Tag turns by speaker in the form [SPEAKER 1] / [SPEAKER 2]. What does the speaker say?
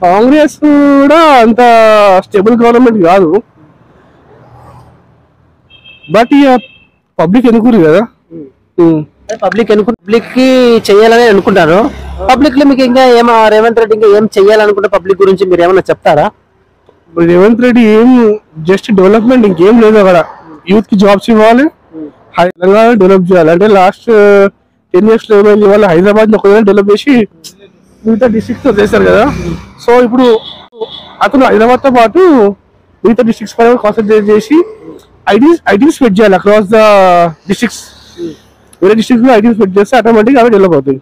[SPEAKER 1] కాంగ్రెస్ కూడా అంత stable government కాదు, బట్ ఇక పబ్లిక్ ఎన్నుకురు కదా.
[SPEAKER 2] పబ్లిక్ కి చెయ్యాలని అనుకుంటారు. పబ్లిక్ లో మీకు ఇంకా రేవంత్ రెడ్డి ఇంకా ఏం చెయ్యాలనుకుంటే పబ్లిక్ గురించి మీరు ఏమన్నా చెప్తారా?
[SPEAKER 1] రేవంత్ రెడ్డి ఏం జస్ట్ డెవలప్మెంట్ ఇంకేం లేదు అక్కడ. యూత్ కి జాబ్స్ ఇవ్వాలి, తెలంగాణ డెవలప్ చేయాలి. అంటే లాస్ట్ 10 years లో ఏమైంది, వాళ్ళు హైదరాబాద్ ఒకవేళ డెవలప్ చేసి మిగతా డిస్ట్రిక్ట్స్ తో చేశారు కదా. సో ఇప్పుడు అతను హైదరాబాద్ తో పాటు మిగతా డిస్ట్రిక్ట్స్ పైన కాన్సన్ట్రేట్ చేసి ఐటీస్ స్ప్రెడ్ చేయాలి అక్రాస్ ద డిస్ట్రిక్ట్స్. వేరే డిస్ట్రిక్ట్స్ లో ఐటీస్ స్ప్రెడ్ చేస్తే ఆటోమేటిక్ అవి డెవలప్ అవుతాయి.